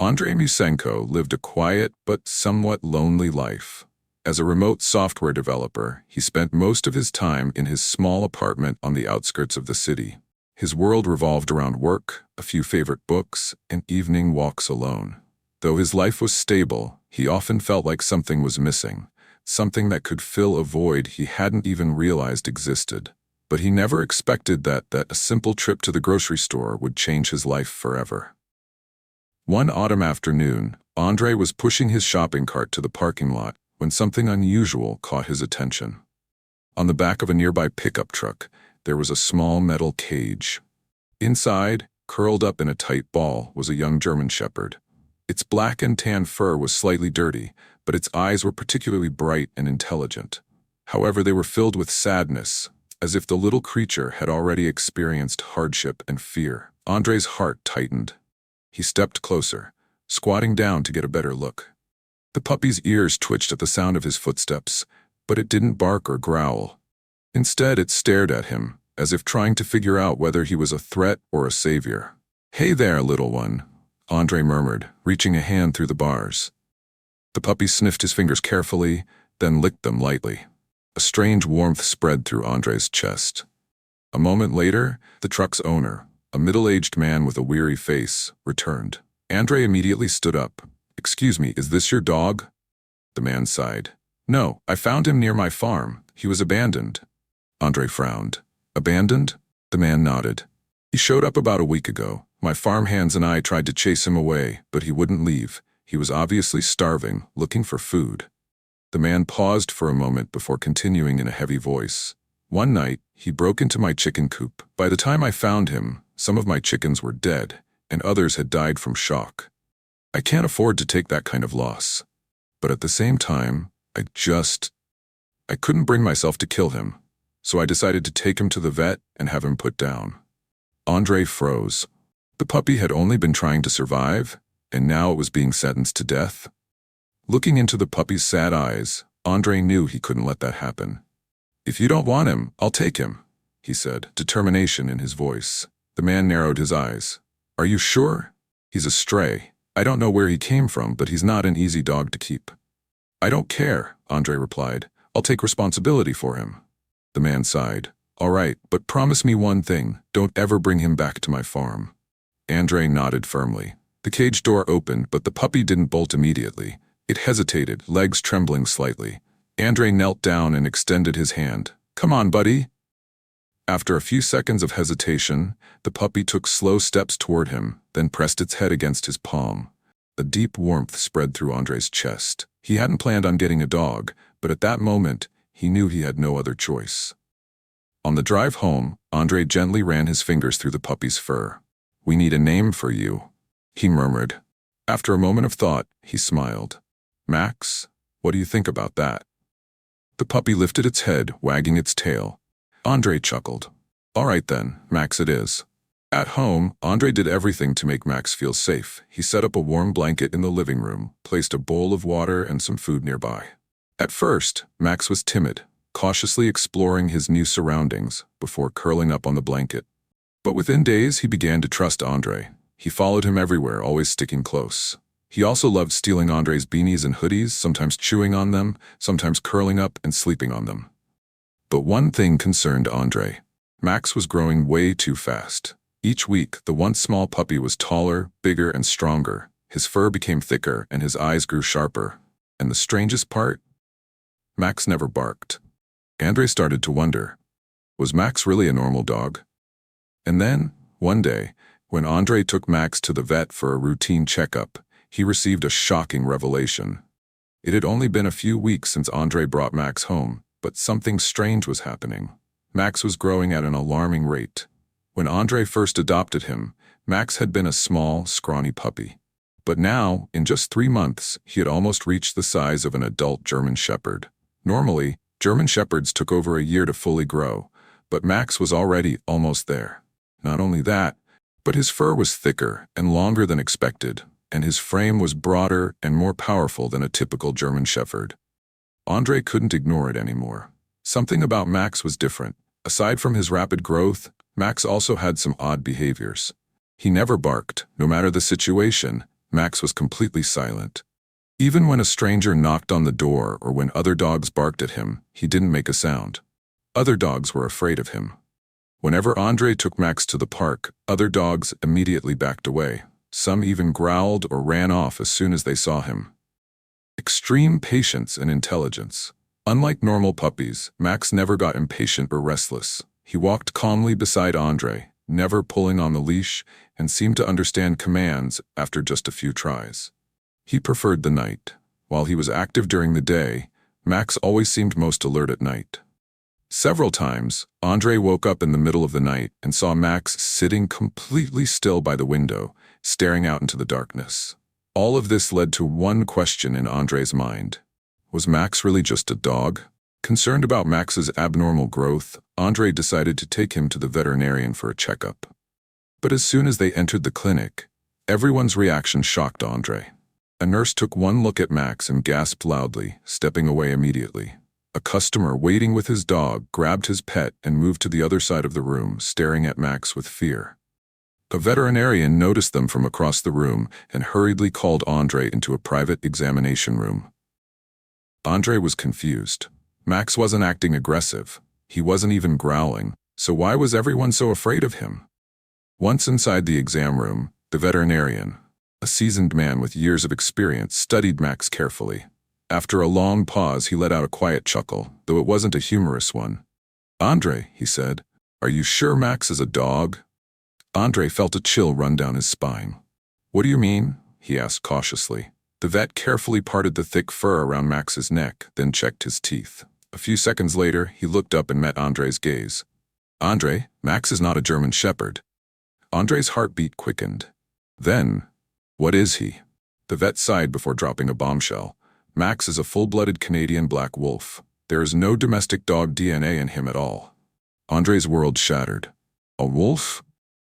Andrei Musenko lived a quiet but somewhat lonely life. As a remote software developer, he spent most of his time in his small apartment on the outskirts of the city. His world revolved around work, a few favorite books, and evening walks alone. Though his life was stable, he often felt like something was missing, something that could fill a void he hadn't even realized existed. But he never expected that a simple trip to the grocery store would change his life forever. One autumn afternoon, Andrei was pushing his shopping cart to the parking lot when something unusual caught his attention. On the back of a nearby pickup truck, there was a small metal cage. Inside, curled up in a tight ball, was a young German Shepherd. Its black and tan fur was slightly dirty, but its eyes were particularly bright and intelligent. However, they were filled with sadness, as if the little creature had already experienced hardship and fear. Andrei's heart tightened. He stepped closer, squatting down to get a better look. The puppy's ears twitched at the sound of his footsteps, but it didn't bark or growl. Instead, it stared at him, as if trying to figure out whether he was a threat or a savior. "Hey there, little one," Andrei murmured, reaching a hand through the bars. The puppy sniffed his fingers carefully, then licked them lightly. A strange warmth spread through Andrei's chest. A moment later, the truck's owner, a middle-aged man with a weary face, returned. Andrei immediately stood up. "Excuse me, is this your dog?" The man sighed. "No, I found him near my farm. He was abandoned." Andrei frowned. "Abandoned?" The man nodded. "He showed up about a week ago. My farmhands and I tried to chase him away, but he wouldn't leave. He was obviously starving, looking for food." The man paused for a moment before continuing in a heavy voice. "One night, he broke into my chicken coop. By the time I found him, some of my chickens were dead, and others had died from shock. I can't afford to take that kind of loss. But at the same time, I couldn't bring myself to kill him, so I decided to take him to the vet and have him put down." Andrei froze. The puppy had only been trying to survive, and now it was being sentenced to death. Looking into the puppy's sad eyes, Andrei knew he couldn't let that happen. "If you don't want him, I'll take him," he said, determination in his voice. The man narrowed his eyes. "Are you sure? He's a stray. I don't know where he came from, but he's not an easy dog to keep." "I don't care," Andrei replied. "I'll take responsibility for him." The man sighed. "All right, but promise me one thing. Don't ever bring him back to my farm." Andrei nodded firmly. The cage door opened, but the puppy didn't bolt immediately. It hesitated, legs trembling slightly. Andrei knelt down and extended his hand. "Come on, buddy." After a few seconds of hesitation, the puppy took slow steps toward him, then pressed its head against his palm. A deep warmth spread through Andrei's chest. He hadn't planned on getting a dog, but at that moment, he knew he had no other choice. On the drive home, Andrei gently ran his fingers through the puppy's fur. "We need a name for you," he murmured. After a moment of thought, he smiled. "Max, what do you think about that?" The puppy lifted its head, wagging its tail. Andrei chuckled. "All right then, Max it is." At home, Andrei did everything to make Max feel safe. He set up a warm blanket in the living room, placed a bowl of water and some food nearby. At first, Max was timid, cautiously exploring his new surroundings before curling up on the blanket. But within days, he began to trust Andrei. He followed him everywhere, always sticking close. He also loved stealing Andrei's beanies and hoodies, sometimes chewing on them, sometimes curling up and sleeping on them. But one thing concerned Andrei. Max was growing way too fast. Each week, the once small puppy was taller, bigger, and stronger. His fur became thicker and his eyes grew sharper. And the strangest part? Max never barked. Andrei started to wonder, was Max really a normal dog? And then, one day, when Andrei took Max to the vet for a routine checkup, he received a shocking revelation. It had only been a few weeks since Andrei brought Max home, but something strange was happening. Max was growing at an alarming rate. When Andrei first adopted him, Max had been a small, scrawny puppy. But now, in just 3 months, he had almost reached the size of an adult German Shepherd. Normally, German Shepherds took over a year to fully grow, but Max was already almost there. Not only that, but his fur was thicker and longer than expected, and his frame was broader and more powerful than a typical German Shepherd. Andrei couldn't ignore it anymore. Something about Max was different. Aside from his rapid growth, Max also had some odd behaviors. He never barked, no matter the situation, Max was completely silent. Even when a stranger knocked on the door or when other dogs barked at him, he didn't make a sound. Other dogs were afraid of him. Whenever Andre took Max to the park, other dogs immediately backed away. Some even growled or ran off as soon as they saw him. Extreme patience and intelligence. Unlike normal puppies, Max never got impatient or restless. He walked calmly beside Andre, never pulling on the leash, and seemed to understand commands after just a few tries. He preferred the night. While he was active during the day, Max always seemed most alert at night. Several times, Andre woke up in the middle of the night and saw Max sitting completely still by the window, staring out into the darkness. All of this led to one question in Andre's mind. Was Max really just a dog? Concerned about Max's abnormal growth, Andre decided to take him to the veterinarian for a checkup. But as soon as they entered the clinic, everyone's reaction shocked Andre. A nurse took one look at Max and gasped loudly, stepping away immediately. A customer waiting with his dog grabbed his pet and moved to the other side of the room, staring at Max with fear. A veterinarian noticed them from across the room and hurriedly called Andre into a private examination room. Andre was confused. Max wasn't acting aggressive. He wasn't even growling, so why was everyone so afraid of him? Once inside the exam room, the veterinarian, a seasoned man with years of experience, studied Max carefully. After a long pause, he let out a quiet chuckle, though it wasn't a humorous one. "Andre," he said, "are you sure Max is a dog?" Andre felt a chill run down his spine. "What do you mean?" he asked cautiously. The vet carefully parted the thick fur around Max's neck, then checked his teeth. A few seconds later, he looked up and met Andre's gaze. "Andre, Max is not a German Shepherd." Andre's heartbeat quickened. "Then, what is he?" The vet sighed before dropping a bombshell. "Max is a full-blooded Canadian black wolf. There is no domestic dog DNA in him at all." Andre's world shattered. "A wolf?"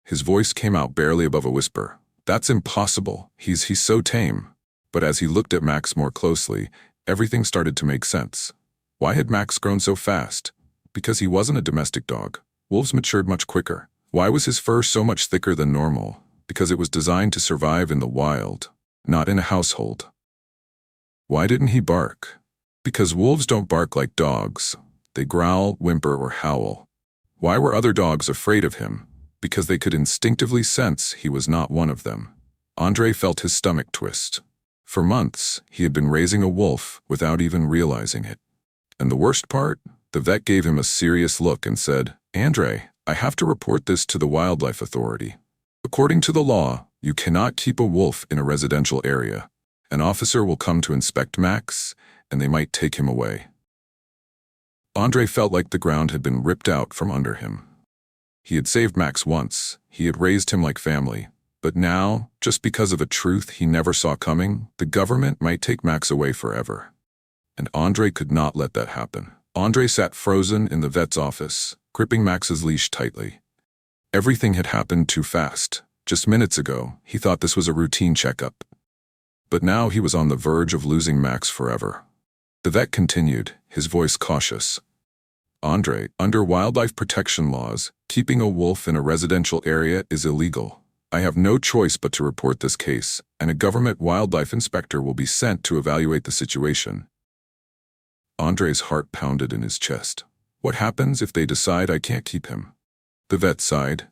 His voice came out barely above a whisper. "That's impossible. He's so tame." But as he looked at Max more closely, everything started to make sense. Why had Max grown so fast? Because he wasn't a domestic dog. Wolves matured much quicker. Why was his fur so much thicker than normal? Because it was designed to survive in the wild, not in a household. Why didn't he bark? Because wolves don't bark like dogs. They growl, whimper, or howl. Why were other dogs afraid of him? Because they could instinctively sense he was not one of them. Andre felt his stomach twist. For months, he had been raising a wolf without even realizing it. And the worst part? The vet gave him a serious look and said, "Andre, I have to report this to the Wildlife Authority. According to the law, you cannot keep a wolf in a residential area. An officer will come to inspect Max, and they might take him away." Andre felt like the ground had been ripped out from under him. He had saved Max once. He had raised him like family. But now, just because of a truth he never saw coming, the government might take Max away forever. And Andre could not let that happen. Andre sat frozen in the vet's office, gripping Max's leash tightly. Everything had happened too fast. Just minutes ago, he thought this was a routine checkup. But now he was on the verge of losing Max forever. The vet continued, his voice cautious. "Andre, under wildlife protection laws, keeping a wolf in a residential area is illegal. I have no choice but to report this case, and a government wildlife inspector will be sent to evaluate the situation." Andre's heart pounded in his chest. What happens if they decide I can't keep him? The vet sighed.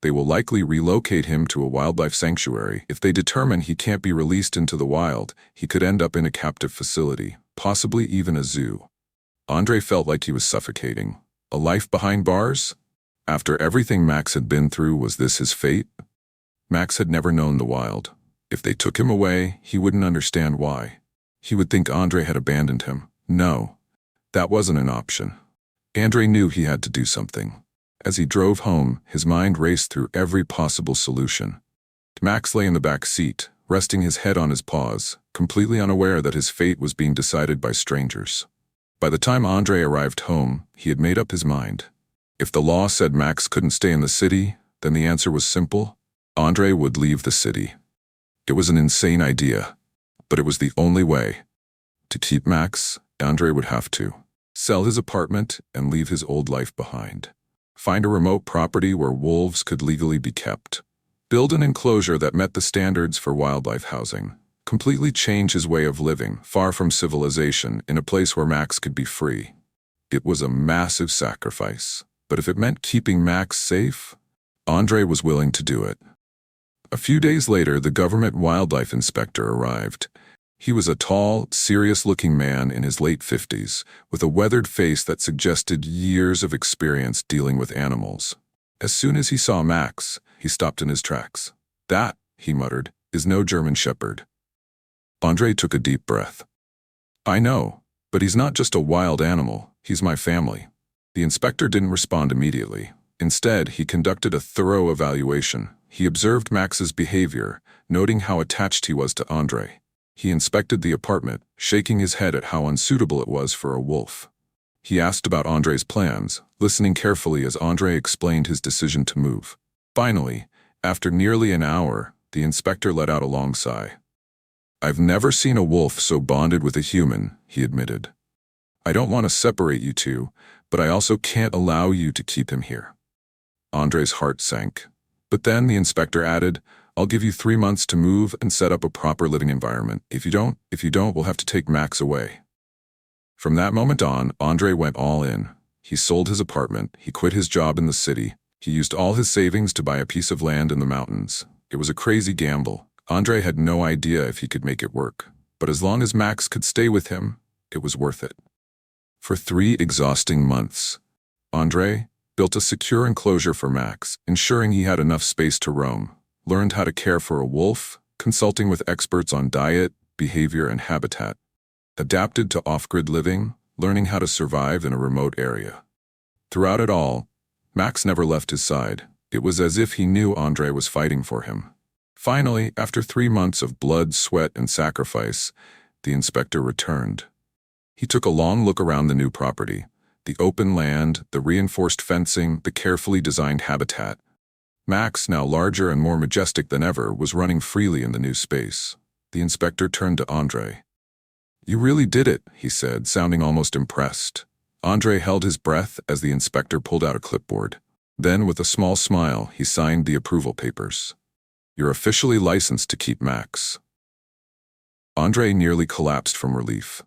They will likely relocate him to a wildlife sanctuary. If they determine he can't be released into the wild, he could end up in a captive facility, possibly even a zoo. Andre felt like he was suffocating. A life behind bars? After everything Max had been through, was this his fate? Max had never known the wild. If they took him away, he wouldn't understand why. He would think Andre had abandoned him. No, that wasn't an option. Andre knew he had to do something. As he drove home, his mind raced through every possible solution. Max lay in the back seat, resting his head on his paws, completely unaware that his fate was being decided by strangers. By the time Andre arrived home, he had made up his mind. If the law said Max couldn't stay in the city, then the answer was simple. Andre would leave the city. It was an insane idea, but it was the only way. To keep Max, Andre would have to sell his apartment and leave his old life behind. Find a remote property where wolves could legally be kept. build an enclosure that met the standards for wildlife housing, completely change his way of living, far from civilization, in a place where Max could be free. It was a massive sacrifice, but if it meant keeping Max safe, Andre was willing to do it. A few days later, the government wildlife inspector arrived. He was a tall, serious-looking man in his late 50s, with a weathered face that suggested years of experience dealing with animals. As soon as he saw Max, he stopped in his tracks. "That," he muttered, "is no German Shepherd." Andre took a deep breath. "I know, but he's not just a wild animal, he's my family." The inspector didn't respond immediately. Instead, he conducted a thorough evaluation. He observed Max's behavior, noting how attached he was to Andre. He inspected the apartment, shaking his head at how unsuitable it was for a wolf. He asked about Andre's plans, listening carefully as Andre explained his decision to move. Finally, after nearly an hour, the inspector let out a long sigh. "I've never seen a wolf so bonded with a human," he admitted. "I don't want to separate you two, but I also can't allow you to keep him here." Andre's heart sank. But then the inspector added, "I'll give you 3 months to move and set up a proper living environment. If you don't, we'll have to take Max away." From that moment on, Andre went all in. He sold his apartment, he quit his job in the city, he used all his savings to buy a piece of land in the mountains. It was a crazy gamble. Andre had no idea if he could make it work. But as long as Max could stay with him, it was worth it. For 3 exhausting months, Andre built a secure enclosure for Max, ensuring he had enough space to roam, learned how to care for a wolf, consulting with experts on diet, behavior, and habitat, adapted to off-grid living, learning how to survive in a remote area. Throughout it all, Max never left his side. It was as if he knew Andre was fighting for him. Finally, after 3 months of blood, sweat, and sacrifice, the inspector returned. He took a long look around the new property. The open land, the reinforced fencing, the carefully designed habitat. Max, now larger and more majestic than ever, was running freely in the new space. The inspector turned to Andre. "You really did it," he said, sounding almost impressed. Andre held his breath as the inspector pulled out a clipboard. Then, with a small smile, he signed the approval papers. "You're officially licensed to keep Max." Andre nearly collapsed from relief.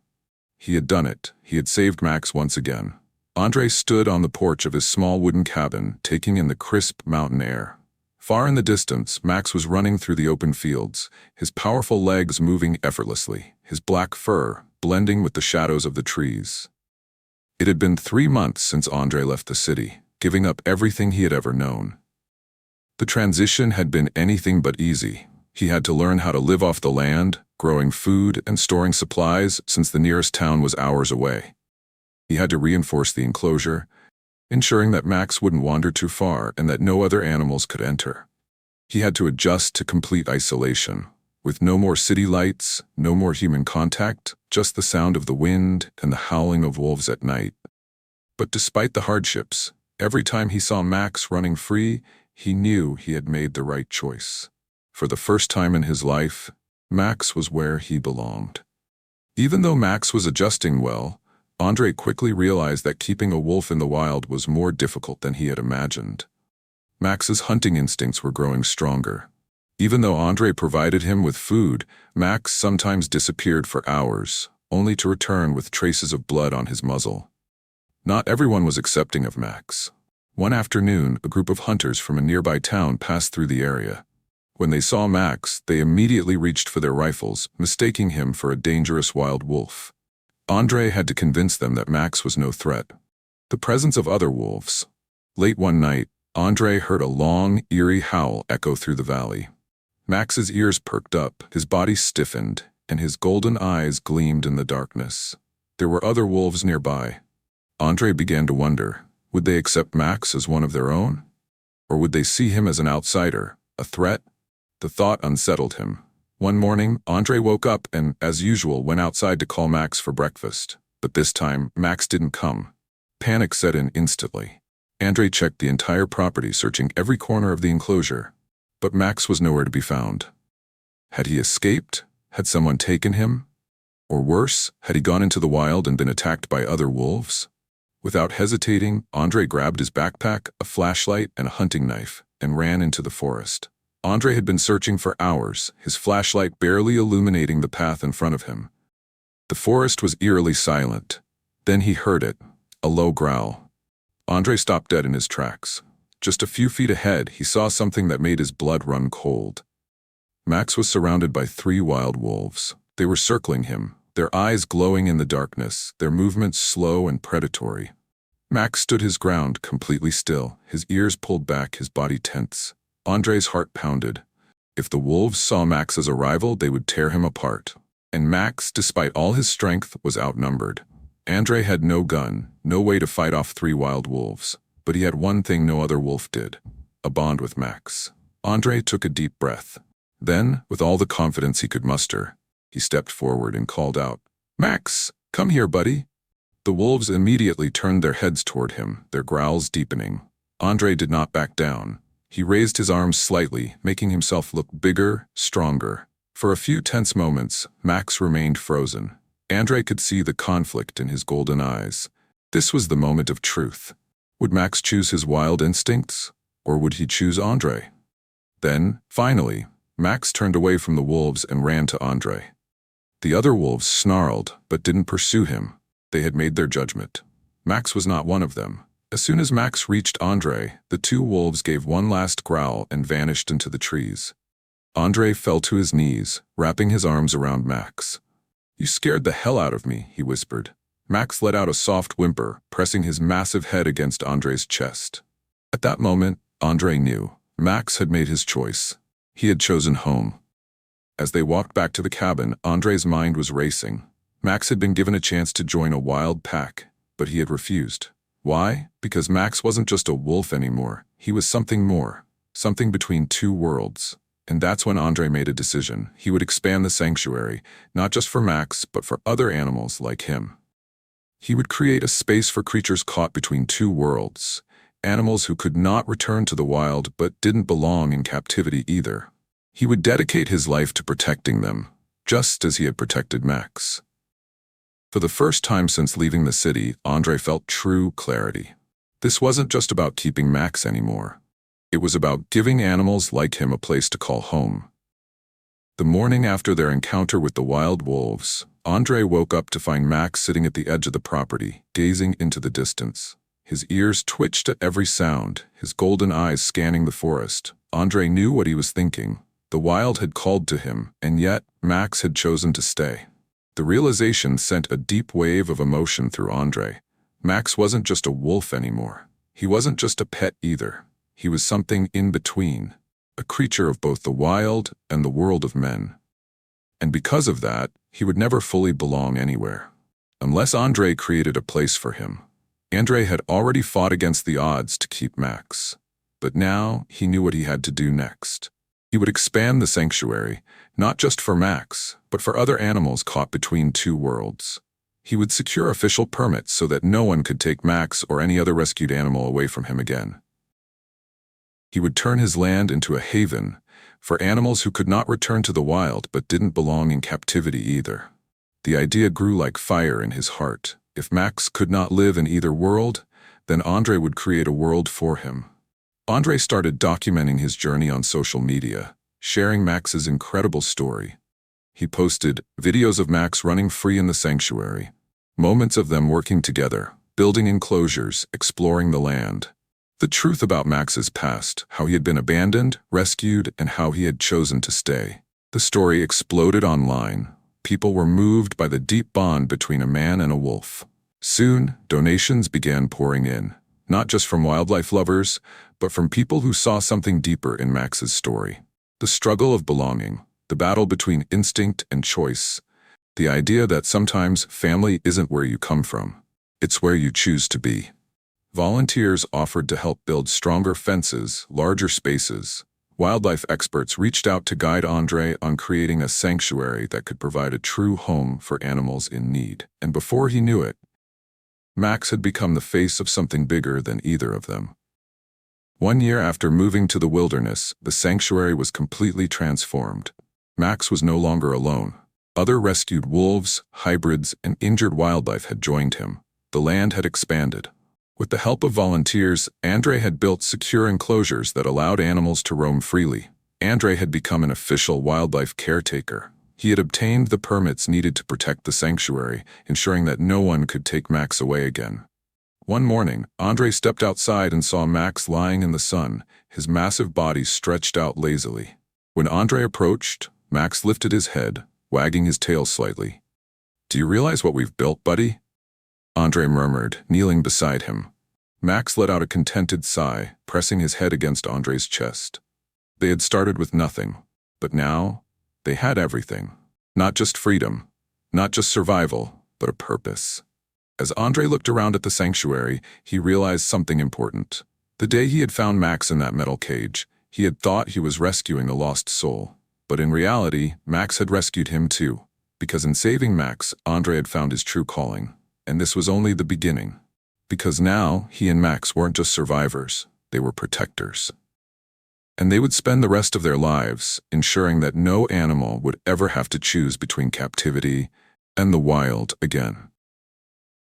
He had done it. He had saved Max once again. Andre stood on the porch of his small wooden cabin, taking in the crisp mountain air. Far in the distance, Max was running through the open fields, his powerful legs moving effortlessly, his black fur blending with the shadows of the trees. It had been 3 months since Andre left the city, giving up everything he had ever known. The transition had been anything but easy. He had to learn how to live off the land, growing food and storing supplies since the nearest town was hours away. He had to reinforce the enclosure, ensuring that Max wouldn't wander too far and that no other animals could enter. He had to adjust to complete isolation, with no more city lights, no more human contact, just the sound of the wind and the howling of wolves at night. But despite the hardships, every time he saw Max running free, he knew he had made the right choice. For the first time in his life, Max was where he belonged. Even though Max was adjusting well, Andre quickly realized that keeping a wolf in the wild was more difficult than he had imagined. Max's hunting instincts were growing stronger. Even though Andre provided him with food, Max sometimes disappeared for hours, only to return with traces of blood on his muzzle. Not everyone was accepting of Max. One afternoon, a group of hunters from a nearby town passed through the area. When they saw Max, they immediately reached for their rifles, mistaking him for a dangerous wild wolf. Andre had to convince them that Max was no threat. The presence of other wolves. Late one night, Andre heard a long, eerie howl echo through the valley. Max's ears perked up, his body stiffened, and his golden eyes gleamed in the darkness. There were other wolves nearby. Andre began to wonder, would they accept Max as one of their own? Or would they see him as an outsider, a threat? The thought unsettled him. One morning, Andre woke up and, as usual, went outside to call Max for breakfast. But this time, Max didn't come. Panic set in instantly. Andre checked the entire property, searching every corner of the enclosure. But Max was nowhere to be found. Had he escaped? Had someone taken him? Or worse, had he gone into the wild and been attacked by other wolves? Without hesitating, Andre grabbed his backpack, a flashlight, and a hunting knife, and ran into the forest. Andre had been searching for hours, his flashlight barely illuminating the path in front of him. The forest was eerily silent. Then he heard it, a low growl. Andre stopped dead in his tracks. Just a few feet ahead, he saw something that made his blood run cold. Max was surrounded by 3 wild wolves. They were circling him, their eyes glowing in the darkness, their movements slow and predatory. Max stood his ground, completely still, his ears pulled back, his body tense. Andre's heart pounded. If the wolves saw Max's arrival, they would tear him apart. And Max, despite all his strength, was outnumbered. Andre had no gun, no way to fight off 3 wild wolves. But he had one thing no other wolf did: a bond with Max. Andre took a deep breath. Then, with all the confidence he could muster, he stepped forward and called out, "Max, come here, buddy." The wolves immediately turned their heads toward him, their growls deepening. Andre did not back down. He raised his arms slightly, making himself look bigger, stronger. For a few tense moments, Max remained frozen. Andre could see the conflict in his golden eyes. This was the moment of truth. Would Max choose his wild instincts, or would he choose Andre? Then, finally, Max turned away from the wolves and ran to Andre. The other wolves snarled, but didn't pursue him. They had made their judgment. Max was not one of them. As soon as Max reached Andre, the 2 wolves gave one last growl and vanished into the trees. Andre fell to his knees, wrapping his arms around Max. "You scared the hell out of me," he whispered. Max let out a soft whimper, pressing his massive head against Andre's chest. At that moment, Andre knew. Max had made his choice. He had chosen home. As they walked back to the cabin, Andre's mind was racing. Max had been given a chance to join a wild pack, but he had refused. Why? Because Max wasn't just a wolf anymore. He was something more, something between 2 worlds. And that's when Andre made a decision. He would expand the sanctuary, not just for Max, but for other animals like him. He would create a space for creatures caught between 2 worlds, animals who could not return to the wild but didn't belong in captivity either. He would dedicate his life to protecting them, just as he had protected Max. For the first time since leaving the city, Andre felt true clarity. This wasn't just about keeping Max anymore. It was about giving animals like him a place to call home. The morning after their encounter with the wild wolves, Andre woke up to find Max sitting at the edge of the property, gazing into the distance. His ears twitched at every sound, his golden eyes scanning the forest. Andre knew what he was thinking. The wild had called to him, and yet Max had chosen to stay. The realization sent a deep wave of emotion through Andre. Max wasn't just a wolf anymore. He wasn't just a pet either. He was something in between, a creature of both the wild and the world of men. And because of that, he would never fully belong anywhere, unless Andre created a place for him. Andre had already fought against the odds to keep Max, but now he knew what he had to do next. He would expand the sanctuary, not just for Max, but for other animals caught between 2 worlds. He would secure official permits so that no one could take Max or any other rescued animal away from him again. He would turn his land into a haven for animals who could not return to the wild but didn't belong in captivity either. The idea grew like fire in his heart. If Max could not live in either world, then Andre would create a world for him. Andre started documenting his journey on social media, sharing Max's incredible story. He posted videos of Max running free in the sanctuary, moments of them working together, building enclosures, exploring the land. The truth about Max's past, how he had been abandoned, rescued, and how he had chosen to stay. The story exploded online. People were moved by the deep bond between a man and a wolf. Soon, donations began pouring in, not just from wildlife lovers, but from people who saw something deeper in Max's story. The struggle of belonging, the battle between instinct and choice, the idea that sometimes family isn't where you come from, it's where you choose to be. Volunteers offered to help build stronger fences, larger spaces. Wildlife experts reached out to guide Andre on creating a sanctuary that could provide a true home for animals in need. And before he knew it, Max had become the face of something bigger than either of them. 1 year after moving to the wilderness, the sanctuary was completely transformed. Max was no longer alone. Other rescued wolves, hybrids, and injured wildlife had joined him. The land had expanded. With the help of volunteers, Andre had built secure enclosures that allowed animals to roam freely. Andre had become an official wildlife caretaker. He had obtained the permits needed to protect the sanctuary, ensuring that no one could take Max away again. One morning, Andre stepped outside and saw Max lying in the sun, his massive body stretched out lazily. When Andre approached, Max lifted his head, wagging his tail slightly. "Do you realize what we've built, buddy?" Andre murmured, kneeling beside him. Max let out a contented sigh, pressing his head against Andre's chest. They had started with nothing, but now they had everything. Not just freedom, not just survival, but a purpose. As Andre looked around at the sanctuary, he realized something important. The day he had found Max in that metal cage, he had thought he was rescuing a lost soul. But in reality, Max had rescued him too. Because in saving Max, Andre had found his true calling. And this was only the beginning. Because now, he and Max weren't just survivors, they were protectors. And they would spend the rest of their lives ensuring that no animal would ever have to choose between captivity and the wild again.